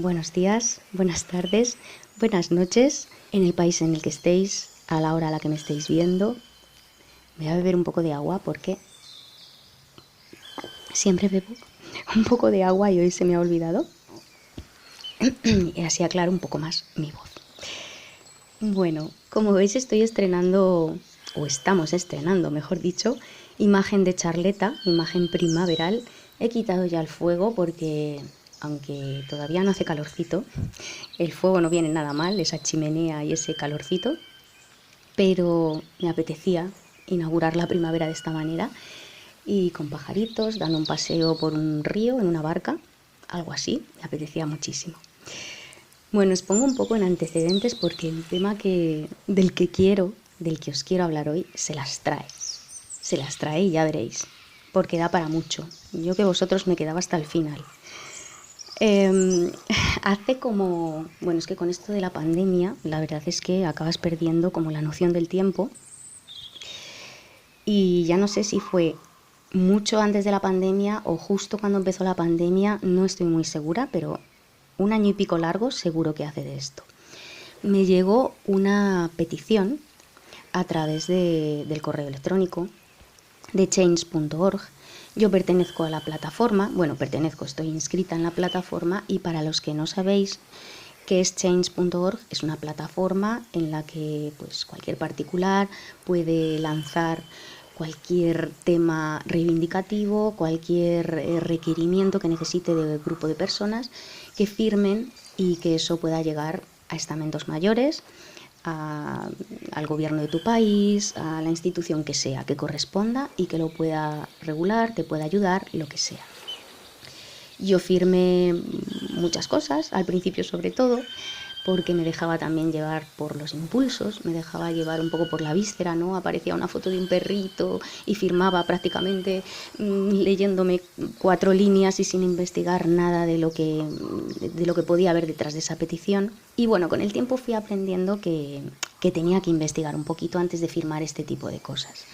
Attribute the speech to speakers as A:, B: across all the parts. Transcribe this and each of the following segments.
A: Buenos días, buenas tardes, buenas noches, en el país en el que estéis, a la hora a la que me estéis viendo. Voy a beber un poco de agua porque siempre bebo un poco de agua y hoy se me ha olvidado. Y así aclaro un poco más mi voz. Bueno, como veis estoy estrenando, o estamos estrenando, mejor dicho, imagen de charleta, imagen primaveral. He quitado ya el fuego porque, aunque todavía no hace calorcito, el fuego no viene nada mal, esa chimenea y ese calorcito, pero me apetecía inaugurar la primavera de esta manera y con pajaritos, dando un paseo por un río en una barca, algo así, me apetecía muchísimo. Bueno, os pongo un poco en antecedentes porque el tema del que os quiero hablar hoy, se las trae y ya veréis, porque da para mucho. Yo que vosotros me quedaba hasta el final. Hace como, bueno, es que con esto de la pandemia, la verdad es que acabas perdiendo como la noción del tiempo. Y ya no sé si fue mucho antes de la pandemia o justo cuando empezó la pandemia, no estoy muy segura, pero un año y pico largo seguro que hace de esto. Me llegó una petición a través del correo electrónico de change.org. Yo pertenezco a la plataforma, estoy inscrita en la plataforma, y para los que no sabéis qué es change.org, es una plataforma en la que pues cualquier particular puede lanzar cualquier tema reivindicativo, cualquier requerimiento que necesite del grupo de personas que firmen y que eso pueda llegar a estamentos mayores, al gobierno de tu país, a la institución que sea, que corresponda y que lo pueda regular, te pueda ayudar, lo que sea. Yo firmé muchas cosas, al principio sobre todo, porque me dejaba también llevar por los impulsos, me dejaba llevar un poco por la víscera, ¿no? Aparecía una foto de un perrito y firmaba prácticamente leyéndome 4 líneas y sin investigar nada de lo que podía haber detrás de esa petición. Y bueno, con el tiempo fui aprendiendo que tenía que investigar un poquito antes de firmar este tipo de cosas.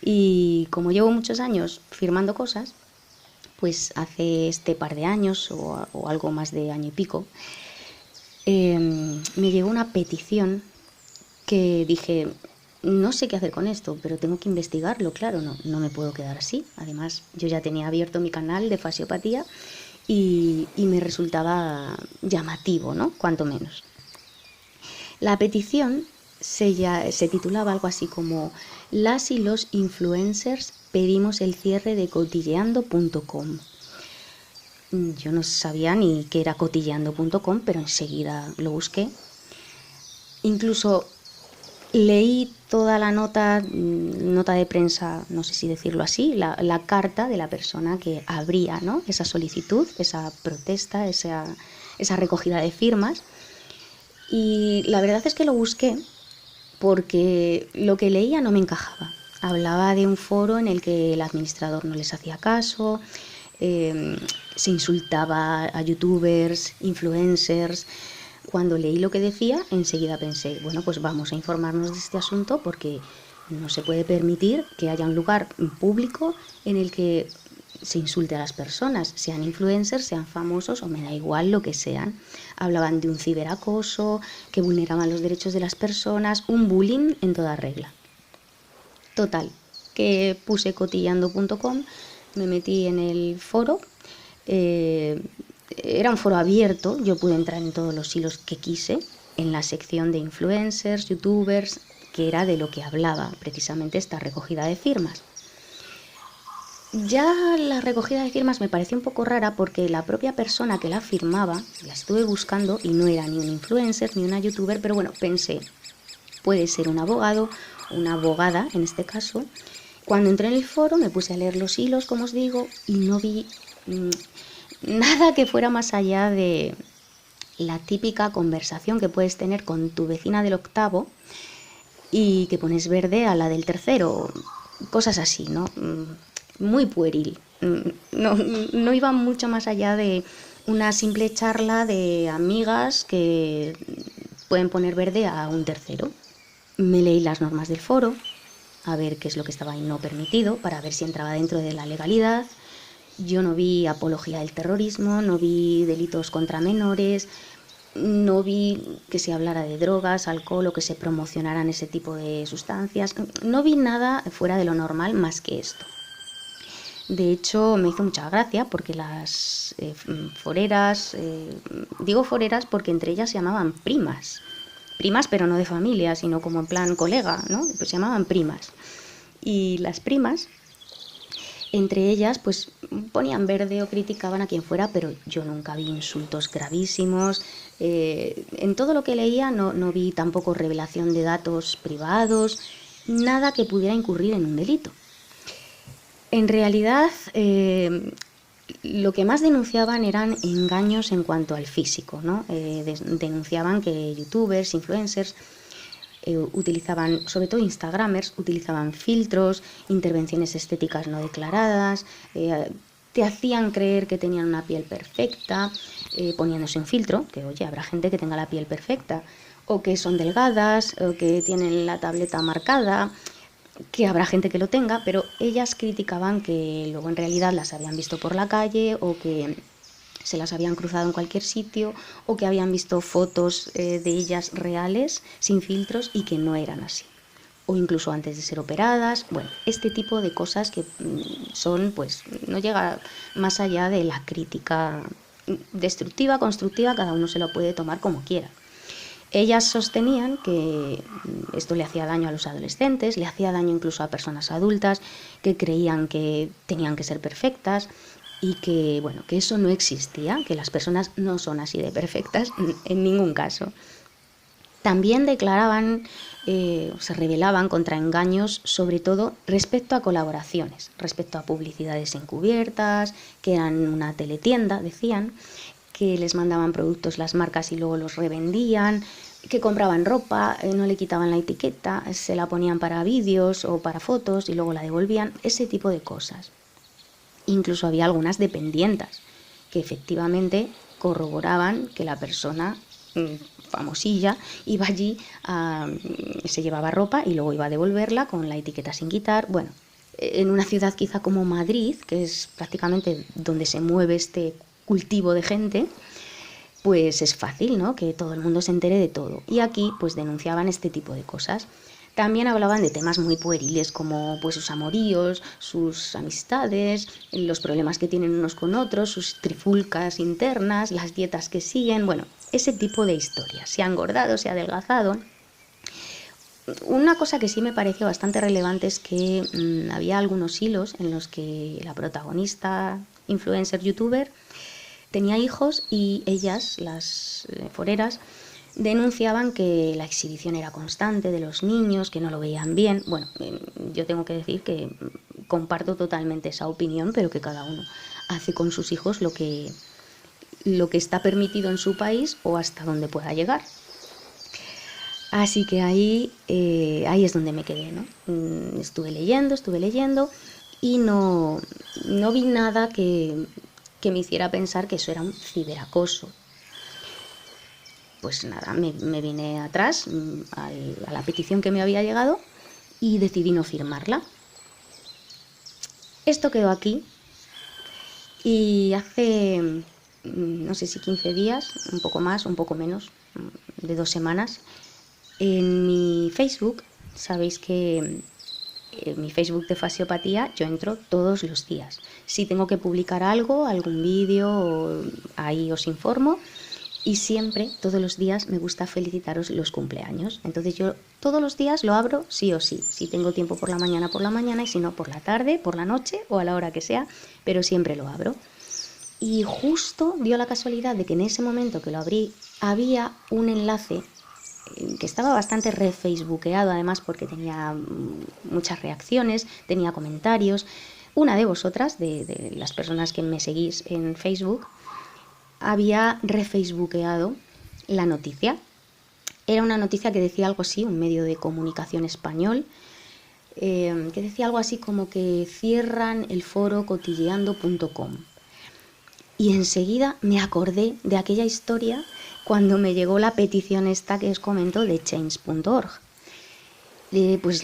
A: Y como llevo muchos años firmando cosas, pues hace este par de años o algo más de año y pico, me llegó una petición que dije, no sé qué hacer con esto, pero tengo que investigarlo, claro, no me puedo quedar así. Además, yo ya tenía abierto mi canal de fasiopatía y me resultaba llamativo, ¿no? Cuanto menos. La petición se titulaba algo así como "Las y los influencers pedimos el cierre de cotilleando.com". Yo no sabía ni qué era cotilleando.com, pero enseguida lo busqué. Incluso leí toda la nota de prensa, no sé si decirlo así, la carta de la persona que abría, ¿no?, esa solicitud, esa protesta, esa recogida de firmas. Y la verdad es que lo busqué porque lo que leía no me encajaba. Hablaba de un foro en el que el administrador no les hacía caso, se insultaba a youtubers, influencers. Cuando leí lo que decía, enseguida pensé, bueno, pues vamos a informarnos de este asunto porque no se puede permitir que haya un lugar público en el que se insulte a las personas, sean influencers, sean famosos o me da igual lo que sean. Hablaban de un ciberacoso, que vulneraban los derechos de las personas, un bullying en toda regla. Total, que puse cotillando.com, me metí en el foro, era un foro abierto, yo pude entrar en todos los hilos que quise, en la sección de influencers, youtubers, que era de lo que hablaba precisamente esta recogida de firmas. Ya la recogida de firmas me pareció un poco rara porque la propia persona que la firmaba, la estuve buscando y no era ni un influencer ni una youtuber, pero bueno, pensé, puede ser un abogado, una abogada en este caso. Cuando entré en el foro me puse a leer los hilos, como os digo, y no vi nada que fuera más allá de la típica conversación que puedes tener con tu vecina del octavo y que pones verde a la del tercero, cosas así, ¿no? Muy pueril. No iba mucho más allá de una simple charla de amigas que pueden poner verde a un tercero. Me leí las normas del foro, a ver qué es lo que estaba ahí no permitido, para ver si entraba dentro de la legalidad. Yo no vi apología del terrorismo, no vi delitos contra menores, no vi que se hablara de drogas, alcohol o que se promocionaran ese tipo de sustancias. No vi nada fuera de lo normal más que esto. De hecho, me hizo mucha gracia porque las foreras, digo foreras porque entre ellas se llamaban primas. Primas, pero no de familia, sino como en plan colega, ¿no? Pues se llamaban primas. Y las primas, entre ellas, pues ponían verde o criticaban a quien fuera, pero yo nunca vi insultos gravísimos. En todo lo que leía no vi tampoco revelación de datos privados, nada que pudiera incurrir en un delito. En realidad, lo que más denunciaban eran engaños en cuanto al físico, ¿no? Denunciaban que youtubers, influencers, utilizaban, sobre todo instagramers, utilizaban filtros, intervenciones estéticas no declaradas, te hacían creer que tenían una piel perfecta, poniéndose un filtro, que oye, habrá gente que tenga la piel perfecta, o que son delgadas, o que tienen la tableta marcada, que habrá gente que lo tenga, pero ellas criticaban que luego en realidad las habían visto por la calle o que se las habían cruzado en cualquier sitio o que habían visto fotos de ellas reales sin filtros y que no eran así, o incluso antes de ser operadas. Bueno, este tipo de cosas que son, pues no llega más allá de la crítica destructiva, constructiva, cada uno se lo puede tomar como quiera. Ellas sostenían que esto le hacía daño a los adolescentes, le hacía daño incluso a personas adultas que creían que tenían que ser perfectas y que, bueno, que eso no existía, que las personas no son así de perfectas en ningún caso. También declaraban, se rebelaban contra engaños, sobre todo respecto a colaboraciones, respecto a publicidades encubiertas, que eran una teletienda, decían, que les mandaban productos las marcas y luego los revendían, que compraban ropa, no le quitaban la etiqueta, se la ponían para vídeos o para fotos y luego la devolvían, ese tipo de cosas. Incluso había algunas dependientas que efectivamente corroboraban que la persona famosilla iba allí, se llevaba ropa y luego iba a devolverla con la etiqueta sin quitar. Bueno, en una ciudad quizá como Madrid, que es prácticamente donde se mueve este cultivo de gente, pues es fácil, ¿no?, que todo el mundo se entere de todo. Y aquí pues denunciaban este tipo de cosas. También hablaban de temas muy pueriles como pues sus amoríos, sus amistades, los problemas que tienen unos con otros, sus trifulcas internas, las dietas que siguen, bueno, ese tipo de historias. Se ha engordado, se ha adelgazado. Una cosa que sí me pareció bastante relevante es que había algunos hilos en los que la protagonista, influencer, youtuber, tenía hijos y ellas, las foreras, denunciaban que la exhibición era constante de los niños, que no lo veían bien. Bueno, yo tengo que decir que comparto totalmente esa opinión, pero que cada uno hace con sus hijos lo que está permitido en su país o hasta donde pueda llegar. Así que ahí es donde me quedé, ¿no? Estuve leyendo y no vi nada que me hiciera pensar que eso era un ciberacoso. Pues nada, me vine atrás a la petición que me había llegado y decidí no firmarla. Esto quedó aquí y hace, no sé si 15 días, un poco más, un poco menos, de 2 semanas, en mi Facebook, sabéis que en mi Facebook de Fasiopatía yo entro todos los días. Si tengo que publicar algo, algún vídeo, ahí os informo. Y siempre, todos los días, me gusta felicitaros los cumpleaños. Entonces yo todos los días lo abro sí o sí. Si tengo tiempo por la mañana, y si no por la tarde, por la noche o a la hora que sea, pero siempre lo abro. Y justo dio la casualidad de que en ese momento que lo abrí había un enlace que estaba bastante refacebookeado, además porque tenía muchas reacciones, tenía comentarios. Una de vosotras, de las personas que me seguís en Facebook, había refacebookeado la noticia. Era una noticia que decía algo así, un medio de comunicación español, que decía algo así como que cierran el foro cotilleando.com. Y enseguida me acordé de aquella historia cuando me llegó la petición esta que os comento de change.org. pues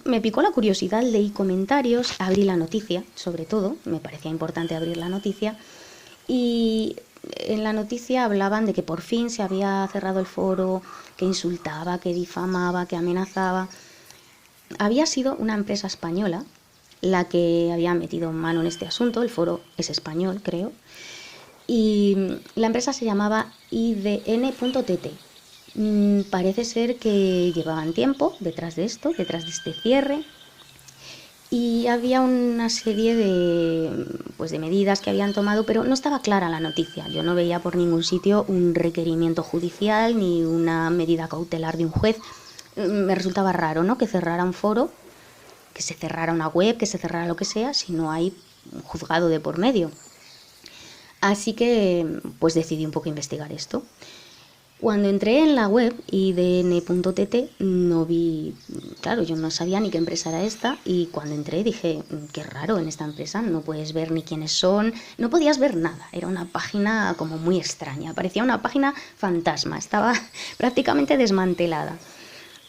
A: me picó la curiosidad, leí comentarios, abrí la noticia, sobre todo, me parecía importante abrir la noticia, y en la noticia hablaban de que por fin se había cerrado el foro, que insultaba, que difamaba, que amenazaba. Había sido una empresa española la que había metido mano en este asunto, el foro es español, creo, y la empresa se llamaba idn.tt. Parece ser que llevaban tiempo detrás de esto, detrás de este cierre, y había una serie pues de medidas que habían tomado, pero no estaba clara la noticia. Yo no veía por ningún sitio un requerimiento judicial ni una medida cautelar de un juez. Me resultaba raro, ¿no?, que cerrara un foro, que se cerrara una web, que se cerrara lo que sea, si no hay un juzgado de por medio. Así que pues decidí un poco investigar esto. Cuando entré en la web idn.tt no vi, claro, yo no sabía ni qué empresa era esta, y cuando entré dije, qué raro, en esta empresa no puedes ver ni quiénes son, no podías ver nada, era una página como muy extraña, parecía una página fantasma, estaba prácticamente desmantelada.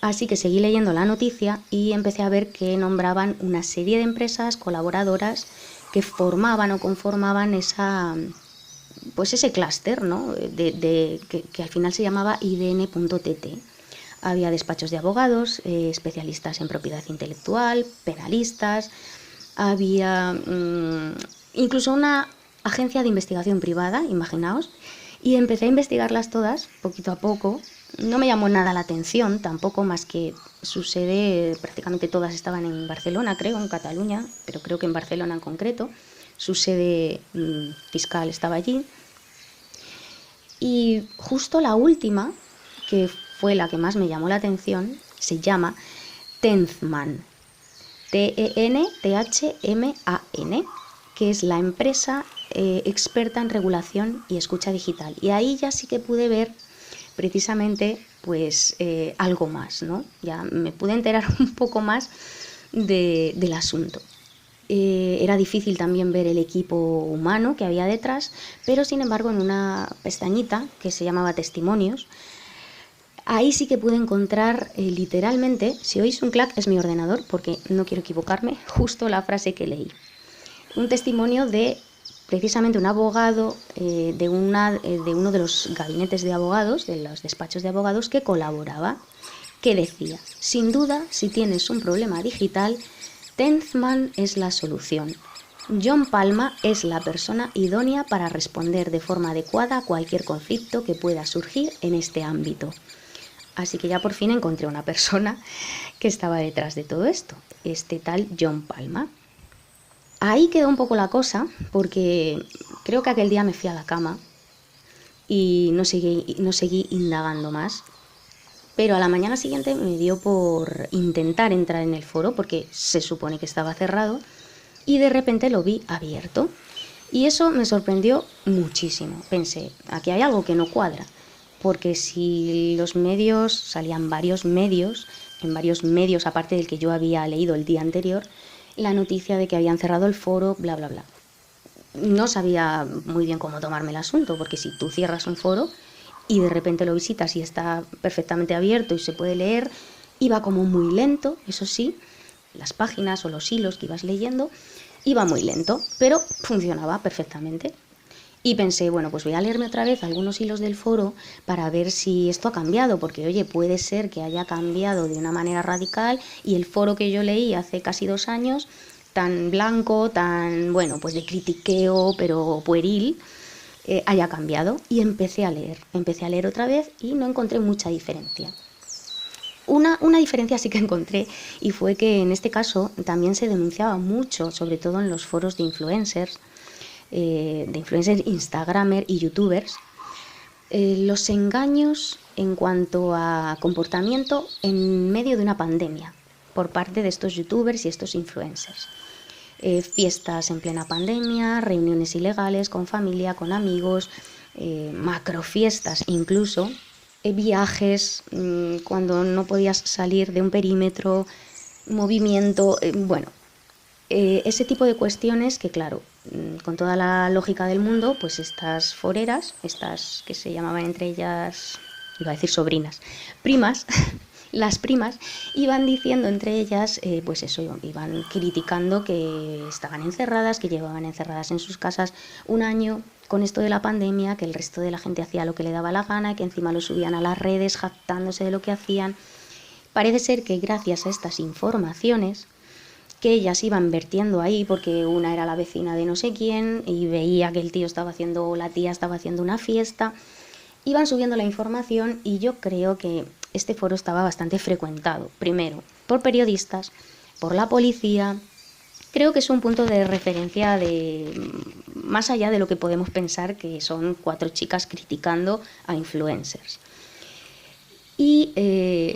A: Así que seguí leyendo la noticia y empecé a ver que nombraban una serie de empresas colaboradoras que formaban o conformaban pues ese clúster, ¿no?, que al final se llamaba idn.tt. Había despachos de abogados, especialistas en propiedad intelectual, penalistas, había incluso una agencia de investigación privada, imaginaos, y empecé a investigarlas todas, poquito a poco. No me llamó nada la atención, tampoco, más que su sede, prácticamente todas estaban en Barcelona, creo, en Cataluña, pero creo que en Barcelona en concreto. Su sede fiscal estaba allí. Y justo la última, que fue la que más me llamó la atención, se llama Tenthman, Tenthman, que es la empresa experta en regulación y escucha digital. Y ahí ya sí que pude ver precisamente pues algo más, ¿no? Ya me pude enterar un poco más del asunto. Era difícil también ver el equipo humano que había detrás, pero sin embargo en una pestañita que se llamaba Testimonios, ahí sí que pude encontrar literalmente, si oís un clac es mi ordenador porque no quiero equivocarme, justo la frase que leí. Un testimonio de precisamente un abogado de uno de los gabinetes de abogados, de los despachos de abogados que colaboraba, que decía, sin duda, si tienes un problema digital, Tenthman es la solución. John Palma es la persona idónea para responder de forma adecuada a cualquier conflicto que pueda surgir en este ámbito. Así que ya por fin encontré una persona que estaba detrás de todo esto, este tal John Palma. Ahí quedó un poco la cosa, porque creo que aquel día me fui a la cama y no seguí indagando más. Pero a la mañana siguiente me dio por intentar entrar en el foro, porque se supone que estaba cerrado, y de repente lo vi abierto. Y eso me sorprendió muchísimo. Pensé, aquí hay algo que no cuadra, porque si los medios, salían varios medios, en varios medios aparte del que yo había leído el día anterior, la noticia de que habían cerrado el foro, bla, bla, bla. No sabía muy bien cómo tomarme el asunto, porque si tú cierras un foro y de repente lo visitas y está perfectamente abierto y se puede leer, iba como muy lento, eso sí, las páginas o los hilos que ibas leyendo, iba muy lento, pero funcionaba perfectamente. Y pensé, bueno, pues voy a leerme otra vez algunos hilos del foro para ver si esto ha cambiado, porque oye, puede ser que haya cambiado de una manera radical y el foro que yo leí hace casi 2 años, tan blanco, tan, bueno, pues de critiqueo, pero pueril, haya cambiado. Y empecé a leer otra vez y no encontré mucha diferencia. Una diferencia sí que encontré, y fue que en este caso también se denunciaba mucho, sobre todo en los foros de influencers, instagramer y youtubers, los engaños en cuanto a comportamiento en medio de una pandemia por parte de estos youtubers y estos influencers. Fiestas en plena pandemia, reuniones ilegales con familia, con amigos, macrofiestas incluso, viajes cuando no podías salir de un perímetro, movimiento, ese tipo de cuestiones que, claro, con toda la lógica del mundo, pues estas foreras, estas que se llamaban entre ellas, iba a decir sobrinas, primas, las primas iban diciendo entre ellas, pues eso, iban criticando que estaban encerradas, que llevaban encerradas en sus casas un año con esto de la pandemia, que el resto de la gente hacía lo que le daba la gana, que encima lo subían a las redes jactándose de lo que hacían. Parece ser que gracias a estas informaciones que ellas iban vertiendo ahí, porque una era la vecina de no sé quién y veía que el tío estaba haciendo, o la tía estaba haciendo una fiesta, iban subiendo la información y yo creo que este foro estaba bastante frecuentado, primero por periodistas, por la policía. Creo que es un punto de referencia de más allá de lo que podemos pensar que son 4 chicas criticando a influencers. Y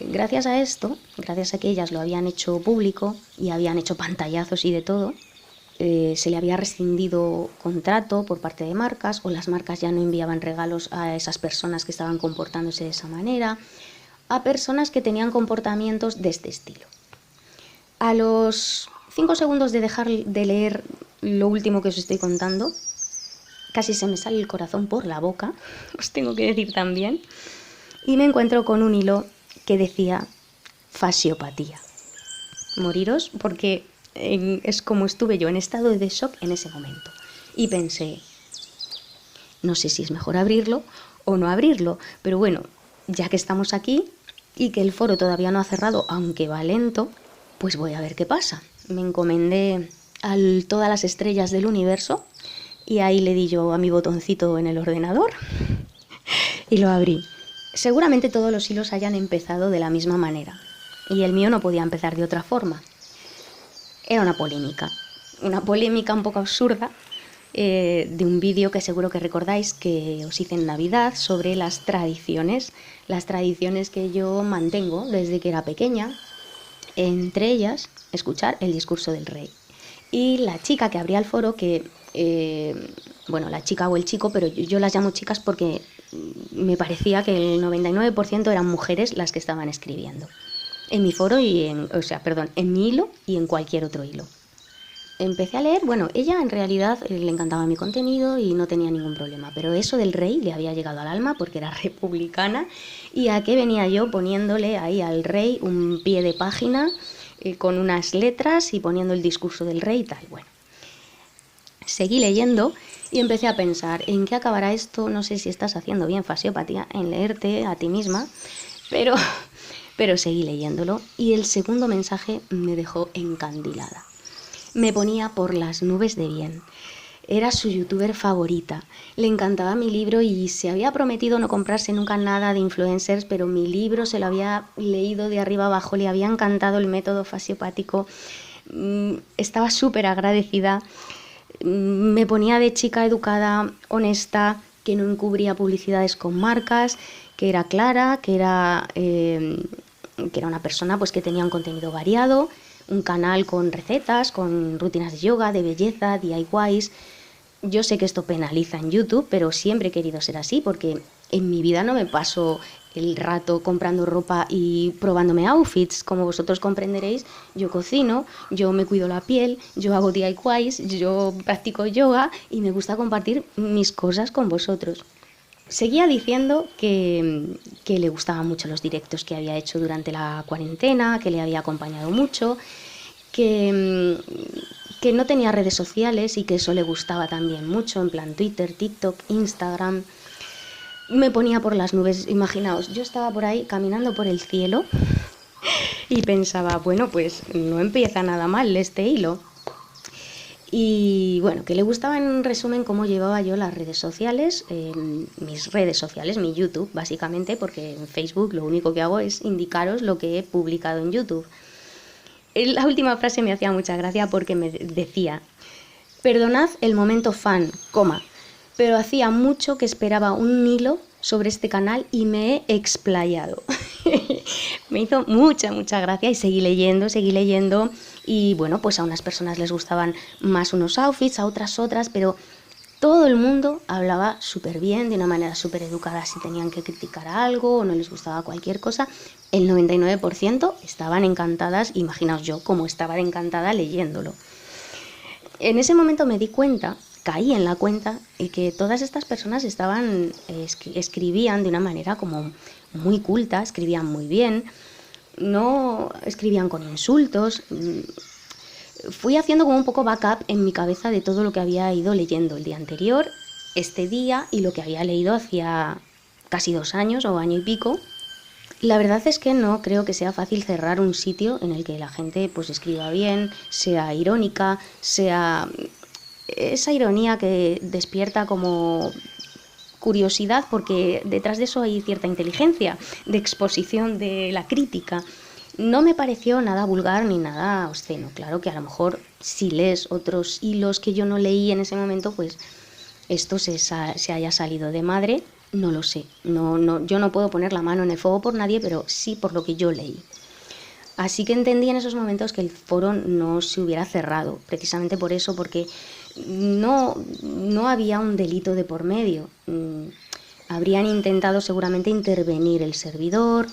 A: gracias a esto, gracias a que ellas lo habían hecho público y habían hecho pantallazos y de todo, se le había rescindido contrato por parte de marcas, o las marcas ya no enviaban regalos a esas personas que estaban comportándose de esa manera, a personas que tenían comportamientos de este estilo. A los 5 segundos de dejar de leer lo último que os estoy contando, casi se me sale el corazón por la boca, os tengo que decir también, y me encuentro con un hilo que decía fasiopatía. Moriros, porque es como estuve yo en estado de shock en ese momento. Y pensé, no sé si es mejor abrirlo o no abrirlo, pero bueno, ya que estamos aquí y que el foro todavía no ha cerrado, aunque va lento, pues voy a ver qué pasa. Me encomendé a todas las estrellas del universo y ahí le di yo a mi botoncito en el ordenador y lo abrí. Seguramente todos los hilos hayan empezado de la misma manera y el mío no podía empezar de otra forma. Era una polémica un poco absurda, de un vídeo que seguro que recordáis que os hice en Navidad sobre las tradiciones que yo mantengo desde que era pequeña, entre ellas escuchar el discurso del rey. Y la chica que abría el foro, que, bueno, la chica o el chico, pero yo las llamo chicas porque me parecía que el 99% eran mujeres las que estaban escribiendo. En mi foro en mi hilo y en cualquier otro hilo. Empecé a leer, bueno, ella en realidad le encantaba mi contenido y no tenía ningún problema, pero eso del rey le había llegado al alma porque era republicana y a qué venía yo poniéndole ahí al rey un pie de página con unas letras y poniendo el discurso del rey y tal. Bueno, seguí leyendo y empecé a pensar, ¿en qué acabará esto? No sé si estás haciendo bien, fasiopatía, en leerte a ti misma, pero seguí leyéndolo y el segundo mensaje me dejó encandilada. Me ponía por las nubes de bien. Era su youtuber favorita. Le encantaba mi libro y se había prometido no comprarse nunca nada de influencers, pero mi libro se lo había leído de arriba abajo, le había encantado el método fasiopático. Estaba súper agradecida. Me ponía de chica educada, honesta, que no encubría publicidades con marcas, que era clara, que era una persona pues que tenía un contenido variado, un canal con recetas, con rutinas de yoga, de belleza, DIYs. Yo sé que esto penaliza en YouTube, pero siempre he querido ser así porque en mi vida no me paso el rato comprando ropa y probándome outfits. Como vosotros comprenderéis, yo cocino, yo me cuido la piel, yo hago DIYs, yo practico yoga y me gusta compartir mis cosas con vosotros. Seguía diciendo que le gustaban mucho los directos que había hecho durante la cuarentena, que le había acompañado mucho, que no tenía redes sociales y que eso le gustaba también mucho, en plan Twitter, TikTok, Instagram. Me ponía por las nubes, imaginaos, yo estaba por ahí caminando por el cielo y pensaba, bueno, pues no empieza nada mal este hilo. Y bueno, que le gustaba en resumen cómo llevaba yo las redes sociales, mis redes sociales, mi YouTube básicamente, porque en Facebook lo único que hago es indicaros lo que he publicado en YouTube. La última frase me hacía mucha gracia porque me decía, perdonad el momento fan, pero hacía mucho que esperaba un hilo sobre este canal y me he explayado. Me hizo mucha gracia y seguí leyendo y bueno, pues a unas personas les gustaban más unos outfits, a otras, pero todo el mundo hablaba súper bien, de una manera súper educada si tenían que criticar algo o no les gustaba cualquier cosa. El 99% estaban encantadas, imaginaos yo cómo estaba encantada leyéndolo. En ese momento me di cuenta, caí en la cuenta, y que todas estas personas escribían de una manera como muy culta, escribían muy bien, no escribían con insultos. Fui haciendo como un poco backup en mi cabeza de todo lo que había ido leyendo el día anterior, este día y lo que había leído hacía casi 2 años o año y pico. La verdad es que no creo que sea fácil cerrar un sitio en el que la gente pues escriba bien, sea irónica, sea esa ironía que despierta como curiosidad, porque detrás de eso hay cierta inteligencia de exposición de la crítica. No me pareció nada vulgar ni nada obsceno. Claro que a lo mejor si lees otros hilos que yo no leí en ese momento, pues esto se haya salido de madre, no lo sé. Yo no puedo poner la mano en el fuego por nadie, pero sí por lo que yo leí. Así que entendí en esos momentos que el foro no se hubiera cerrado, precisamente por eso, porque no había un delito de por medio. Habrían intentado seguramente intervenir el servidor.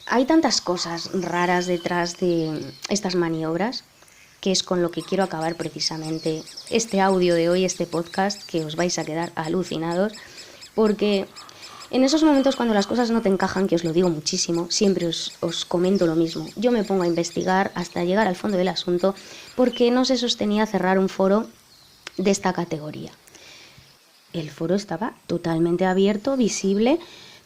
A: Hay tantas cosas raras detrás de estas maniobras, que es con lo que quiero acabar precisamente este audio de hoy, este podcast, que os vais a quedar alucinados, porque en esos momentos cuando las cosas no te encajan, que os lo digo muchísimo, siempre os comento lo mismo. Yo me pongo a investigar hasta llegar al fondo del asunto, porque no se sostenía cerrar un foro de esta categoría. El foro estaba totalmente abierto, visible.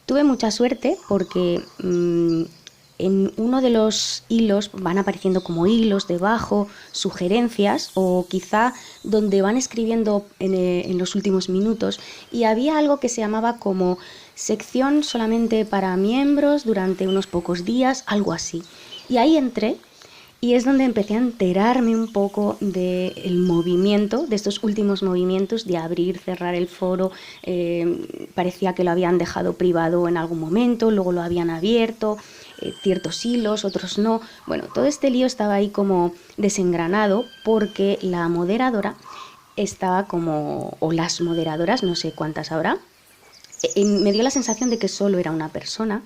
A: Tuve mucha suerte porque en uno de los hilos van apareciendo como hilos debajo, sugerencias o quizá donde van escribiendo en los últimos minutos, y había algo que se llamaba como sección solamente para miembros durante unos pocos días, algo así. Y ahí entré. Y es donde empecé a enterarme un poco del movimiento, de estos últimos movimientos de abrir, cerrar el foro. Parecía que lo habían dejado privado en algún momento, luego lo habían abierto, ciertos hilos, otros no. Bueno, todo este lío estaba ahí como desengranado porque la moderadora estaba como, o las moderadoras, no sé cuántas habrá, me dio la sensación de que solo era una persona.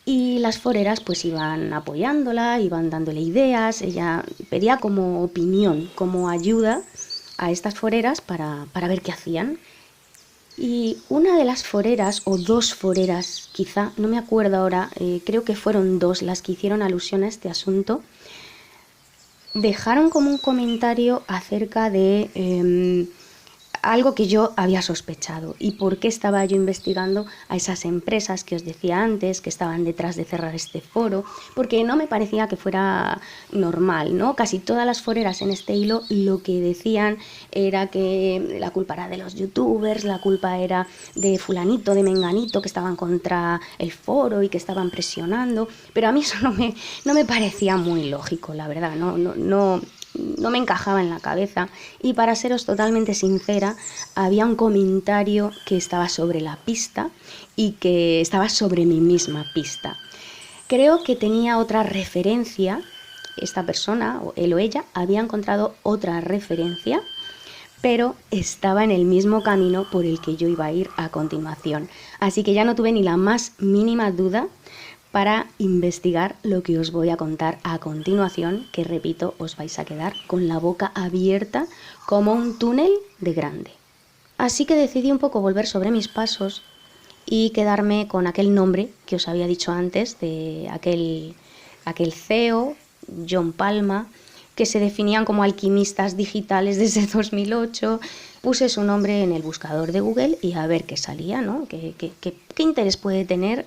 A: Y las foreras pues iban apoyándola, iban dándole ideas, ella pedía como opinión, como ayuda a estas foreras para ver qué hacían. Y una de las foreras, o dos foreras quizá, no me acuerdo ahora, creo que fueron dos las que hicieron alusión a este asunto, dejaron como un comentario acerca de algo que yo había sospechado y por qué estaba yo investigando a esas empresas que os decía antes que estaban detrás de cerrar este foro, porque no me parecía que fuera normal, ¿no? Casi todas las foreras en este hilo lo que decían era que la culpa era de los youtubers, la culpa era de fulanito, de menganito, que estaban contra el foro y que estaban presionando, pero a mí eso no me parecía muy lógico, la verdad, no me encajaba en la cabeza. Y para seros totalmente sincera, había un comentario que estaba sobre la pista y que estaba sobre mi misma pista. Creo que tenía otra referencia, esta persona, o él o ella, había encontrado otra referencia, pero estaba en el mismo camino por el que yo iba a ir a continuación. Así que ya no tuve ni la más mínima duda para investigar lo que os voy a contar a continuación, que repito, os vais a quedar con la boca abierta como un túnel de grande. Así que decidí un poco volver sobre mis pasos y quedarme con aquel nombre que os había dicho antes, de aquel CEO, John Palma, que se definían como alquimistas digitales desde 2008. Puse su nombre en el buscador de Google y a ver qué salía, ¿no? ¿Qué interés puede tener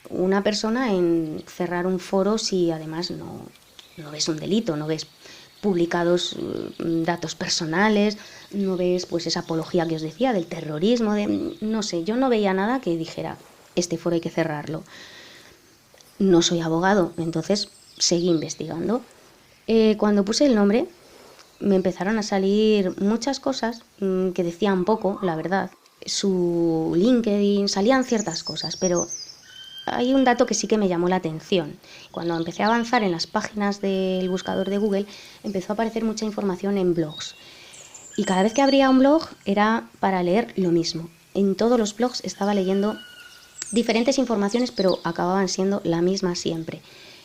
A: una persona en cerrar un foro si además no ves un delito, no ves publicados datos personales, no ves pues esa apología que os decía del terrorismo, no sé, yo no veía nada que dijera este foro hay que cerrarlo. No soy abogado, entonces seguí investigando. Cuando puse el nombre me empezaron a salir muchas cosas que decían poco, la verdad. Su LinkedIn, salían ciertas cosas, pero hay un dato que sí que me llamó la atención. Cuando empecé a avanzar en las páginas del buscador de Google, empezó a aparecer mucha información en blogs. Y cada vez que abría un blog era para leer lo mismo. En todos los blogs estaba leyendo diferentes informaciones, pero acababan siendo la misma siempre.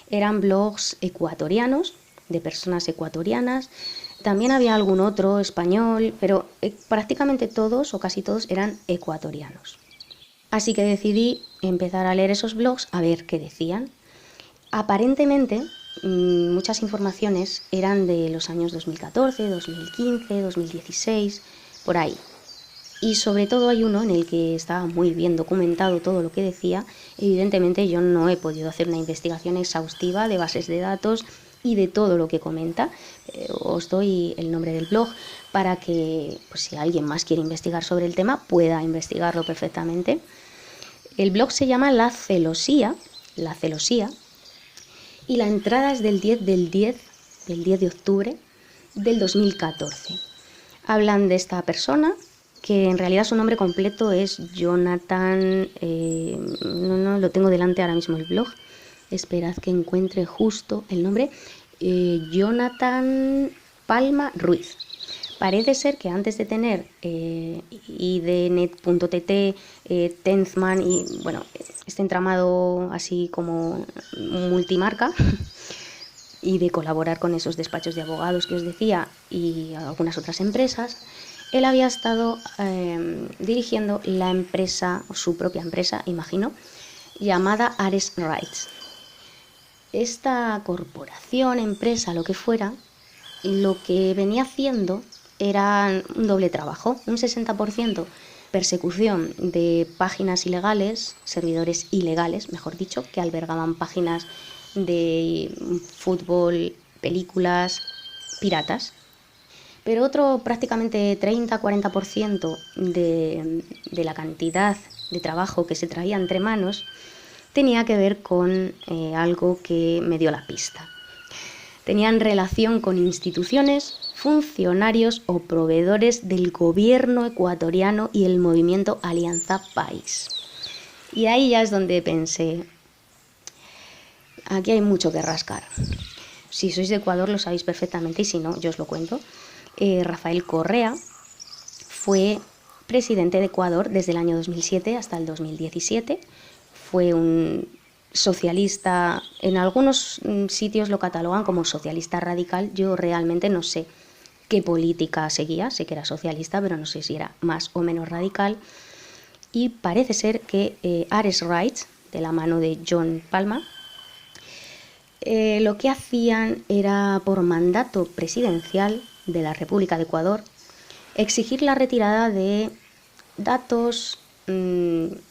A: Eran blogs ecuatorianos, de personas ecuatorianas. También había algún otro español, pero prácticamente todos o casi todos eran ecuatorianos. Así que decidí empezar a leer esos blogs a ver qué decían. Aparentemente, muchas informaciones eran de los años 2014, 2015, 2016, por ahí. Y sobre todo hay uno en el que estaba muy bien documentado todo lo que decía. Evidentemente yo no he podido hacer una investigación exhaustiva de bases de datos y de todo lo que comenta. Os doy el nombre del blog para que, pues, si alguien más quiere investigar sobre el tema, pueda investigarlo perfectamente. El blog se llama La Celosía, y la entrada es del 10 de octubre del 2014. Hablan de esta persona, que en realidad su nombre completo es Jonathan, no lo tengo delante ahora mismo el blog, esperad que encuentre justo el nombre, Jonathan Palma Ruiz. Parece ser que antes de tener idnet.tt, Tenzman y bueno, este entramado así como multimarca, y de colaborar con esos despachos de abogados que os decía y algunas otras empresas, él había estado dirigiendo la empresa, o su propia empresa, imagino, llamada Ares Rights. Esta corporación, empresa, lo que fuera, lo que venía haciendo era un doble trabajo, un 60% persecución de páginas ilegales, servidores ilegales, mejor dicho, que albergaban páginas de fútbol, películas, piratas. Pero otro prácticamente 30-40% de la cantidad de trabajo que se traía entre manos tenía que ver con algo que me dio la pista. Tenían relación con instituciones, funcionarios o proveedores del gobierno ecuatoriano y el movimiento Alianza País. Y ahí ya es donde pensé, aquí hay mucho que rascar. Si sois de Ecuador lo sabéis perfectamente y si no, yo os lo cuento. Rafael Correa fue presidente de Ecuador desde el año 2007 hasta el 2017. Fue un socialista, en algunos sitios lo catalogan como socialista radical. Yo realmente no sé qué política seguía, sé que era socialista, pero no sé si era más o menos radical. Y parece ser que Ares Rights, de la mano de John Palma, lo que hacían era, por mandato presidencial de la República de Ecuador, exigir la retirada de datos,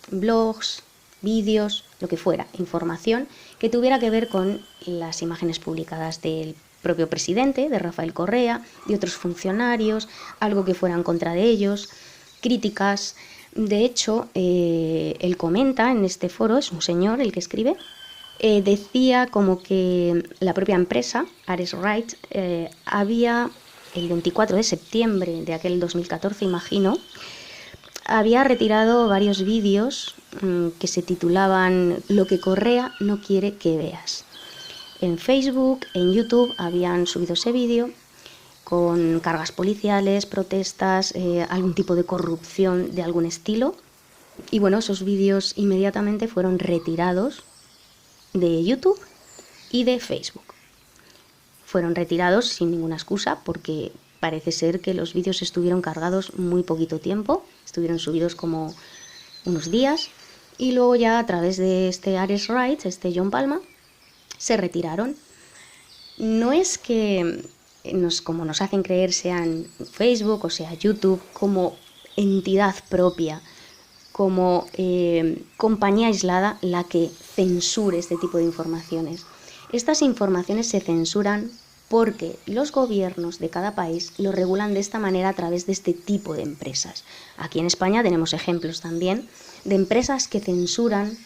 A: blogs, vídeos, lo que fuera, información que tuviera que ver con las imágenes publicadas del propio presidente, de Rafael Correa, de otros funcionarios, algo que fuera en contra de ellos, críticas. De hecho, él comenta en este foro, es un señor el que escribe, decía como que la propia empresa, Ares Rights, había, el 24 de septiembre de aquel 2014, imagino, había retirado varios vídeos que se titulaban Lo que Correa no quiere que veas. En Facebook, en YouTube habían subido ese vídeo con cargas policiales, protestas, algún tipo de corrupción de algún estilo. Y bueno, esos vídeos inmediatamente fueron retirados de YouTube y de Facebook. Fueron retirados sin ninguna excusa porque parece ser que los vídeos estuvieron cargados muy poquito tiempo, estuvieron subidos como unos días y luego ya a través de este Ares Rights, este John Palma, se retiraron. No es que como nos hacen creer, sean Facebook o sea YouTube, como entidad propia, como compañía aislada la que censure este tipo de informaciones. Estas informaciones se censuran porque los gobiernos de cada país lo regulan de esta manera a través de este tipo de empresas. Aquí en España tenemos ejemplos también de empresas que censuran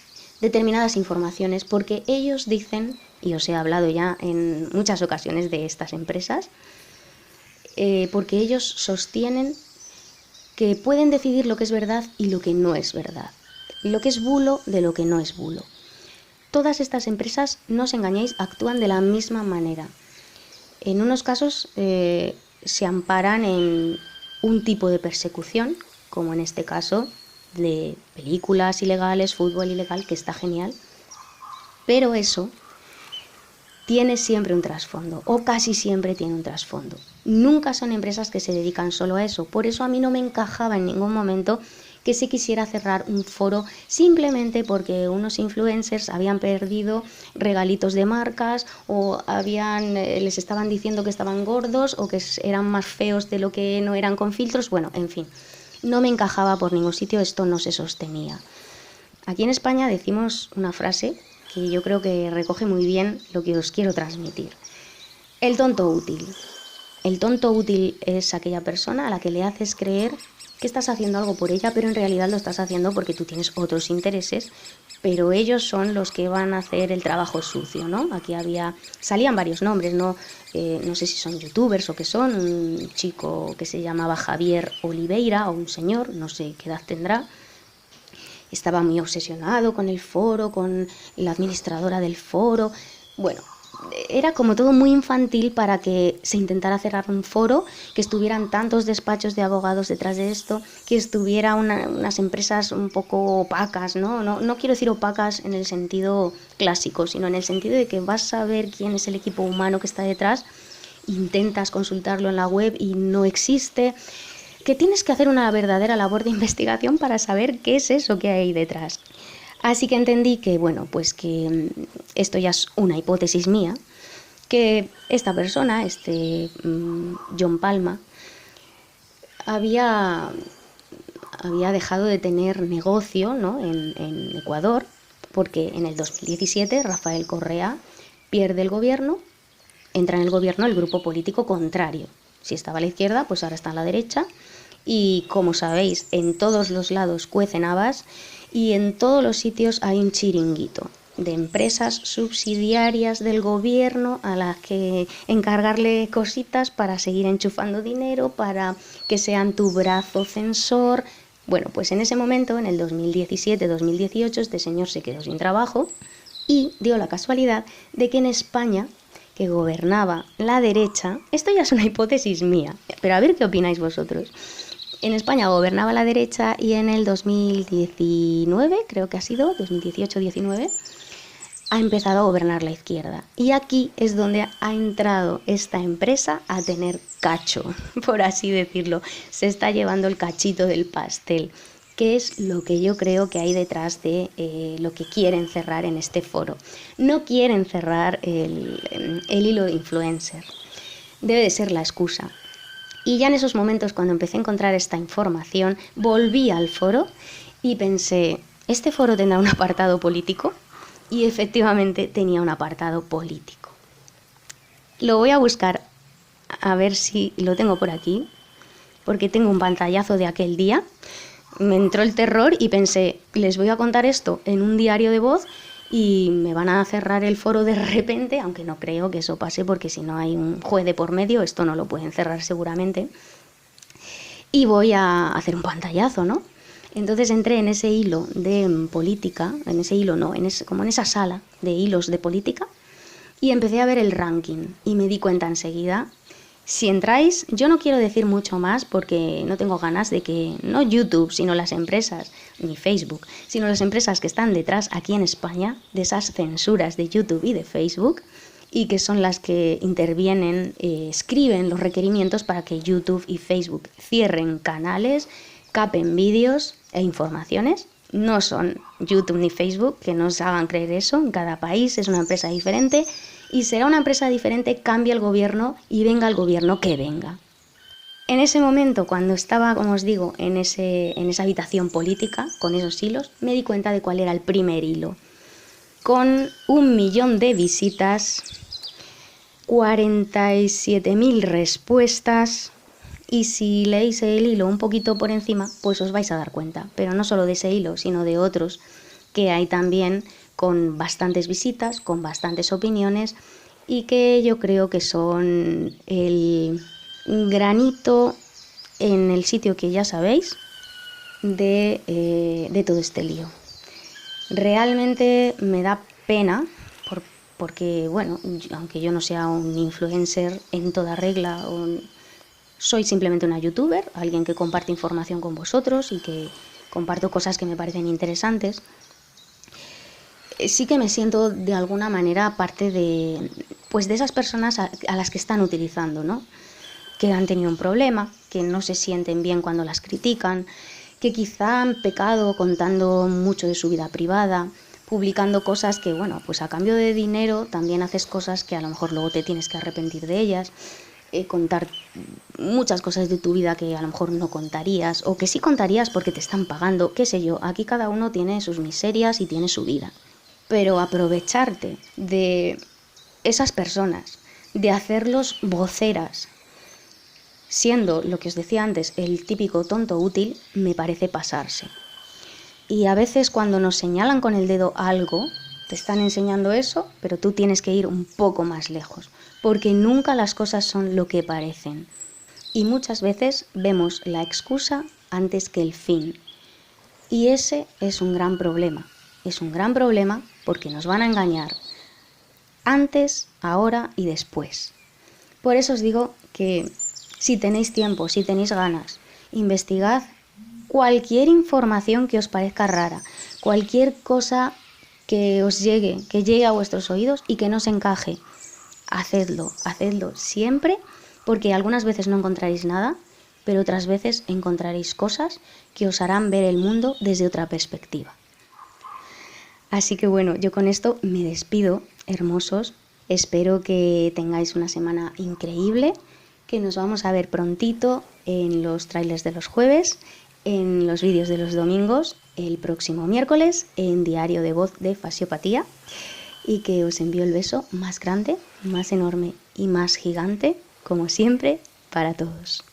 A: determinadas informaciones porque ellos dicen, y os he hablado ya en muchas ocasiones de estas empresas, porque ellos sostienen que pueden decidir lo que es verdad y lo que no es verdad, lo que es bulo de lo que no es bulo. Todas estas empresas, no os engañéis, actúan de la misma manera. En unos casos se amparan en un tipo de persecución, como en este caso de películas ilegales, fútbol ilegal, que está genial, pero eso tiene siempre un trasfondo, o casi siempre tiene un trasfondo. Nunca son empresas que se dedican solo a eso. Por eso a mí no me encajaba en ningún momento que se quisiera cerrar un foro simplemente porque unos influencers habían perdido regalitos de marcas o les estaban diciendo que estaban gordos o que eran más feos de lo que no eran con filtros. Bueno, en fin, no me encajaba por ningún sitio, esto no se sostenía. Aquí en España decimos una frase que yo creo que recoge muy bien lo que os quiero transmitir. El tonto útil. El tonto útil es aquella persona a la que le haces creer que estás haciendo algo por ella, pero en realidad lo estás haciendo porque tú tienes otros intereses, pero ellos son los que van a hacer el trabajo sucio, ¿no? Aquí salían varios nombres, ¿no? No sé si son youtubers o qué son, un chico que se llamaba Javier Oliveira o un señor, no sé qué edad tendrá. Estaba muy obsesionado con el foro, con la administradora del foro. Bueno, era como todo muy infantil para que se intentara cerrar un foro, que estuvieran tantos despachos de abogados detrás de esto, que estuviera unas empresas un poco opacas, ¿no? No quiero decir opacas en el sentido clásico, sino en el sentido de que vas a ver quién es el equipo humano que está detrás, intentas consultarlo en la web y no existe, que tienes que hacer una verdadera labor de investigación para saber qué es eso que hay detrás. Así que entendí que, bueno, pues que esto ya es una hipótesis mía, que esta persona, John Palma, había dejado de tener negocio, ¿no? en Ecuador, porque en el 2017 Rafael Correa pierde el gobierno, entra en el gobierno el grupo político contrario. Si estaba a la izquierda, pues ahora está a la derecha. Y como sabéis, en todos los lados cuecen habas y en todos los sitios hay un chiringuito de empresas subsidiarias del gobierno a las que encargarle cositas para seguir enchufando dinero, para que sean tu brazo censor. Bueno, pues en ese momento, en el 2017-2018, este señor se quedó sin trabajo y dio la casualidad de que en España, que gobernaba la derecha, esto ya es una hipótesis mía, pero a ver qué opináis vosotros. En España gobernaba la derecha y en el 2019, creo que ha sido, 2018-19, ha empezado a gobernar la izquierda. Y aquí es donde ha entrado esta empresa a tener cacho, por así decirlo. Se está llevando el cachito del pastel, que es lo que yo creo que hay detrás de lo que quieren cerrar en este foro. No quieren cerrar el hilo de influencer. Debe de ser la excusa. Y ya en esos momentos, cuando empecé a encontrar esta información, volví al foro y pensé, ¿este foro tendrá un apartado político? Y efectivamente tenía un apartado político. Lo voy a buscar a ver si lo tengo por aquí, porque tengo un pantallazo de aquel día. Me entró el terror y pensé, les voy a contar esto en un diario de voz y me van a cerrar el foro de repente, aunque no creo que eso pase porque si no hay un juez de por medio, esto no lo pueden cerrar seguramente. Y voy a hacer un pantallazo, ¿no? Entonces entré en ese hilo de política, en ese hilo no, como en esa sala de hilos de política y empecé a ver el ranking y me di cuenta enseguida. Si entráis, yo no quiero decir mucho más porque no tengo ganas de que, no YouTube, sino las empresas, ni Facebook, sino las empresas que están detrás aquí en España de esas censuras de YouTube y de Facebook y que son las que intervienen, escriben los requerimientos para que YouTube y Facebook cierren canales, capen vídeos e informaciones. No son YouTube ni Facebook que nos hagan creer eso, en cada país es una empresa diferente. Y será una empresa diferente, cambia el gobierno y venga el gobierno que venga. En ese momento, cuando estaba, como os digo, en esa habitación política, con esos hilos, me di cuenta de cuál era el primer hilo. Con 1 millón de visitas, 47.000 respuestas, y si leéis el hilo un poquito por encima, pues os vais a dar cuenta. Pero no solo de ese hilo, sino de otros que hay también con bastantes visitas, con bastantes opiniones y que yo creo que son el granito en el sitio que ya sabéis de todo este lío. Realmente me da pena porque, bueno, aunque yo no sea un influencer en toda regla, soy simplemente una youtuber, alguien que comparte información con vosotros y que comparto cosas que me parecen interesantes. Sí que me siento de alguna manera parte de esas personas a las que están utilizando, ¿no? Que han tenido un problema, que no se sienten bien cuando las critican, que quizá han pecado contando mucho de su vida privada, publicando cosas que, bueno, pues a cambio de dinero también haces cosas que a lo mejor luego te tienes que arrepentir de ellas, contar muchas cosas de tu vida que a lo mejor no contarías o que sí contarías porque te están pagando, qué sé yo, aquí cada uno tiene sus miserias y tiene su vida. Pero aprovecharte de esas personas, de hacerlos voceras, siendo lo que os decía antes, el típico tonto útil, me parece pasarse. Y a veces cuando nos señalan con el dedo algo, te están enseñando eso, pero tú tienes que ir un poco más lejos, porque nunca las cosas son lo que parecen. Y muchas veces vemos la excusa antes que el fin. Y ese es un gran problema. Es un gran problema porque nos van a engañar antes, ahora y después. Por eso os digo que si tenéis tiempo, si tenéis ganas, investigad cualquier información que os parezca rara, cualquier cosa que os llegue, que llegue a vuestros oídos y que no os encaje. Hacedlo siempre, porque algunas veces no encontraréis nada, pero otras veces encontraréis cosas que os harán ver el mundo desde otra perspectiva. Así que bueno, yo con esto me despido, hermosos. Espero que tengáis una semana increíble, que nos vamos a ver prontito en los trailers de los jueves, en los vídeos de los domingos, el próximo miércoles, en Diario de Voz de Fasiopatía, y que os envío el beso más grande, más enorme y más gigante, como siempre, para todos.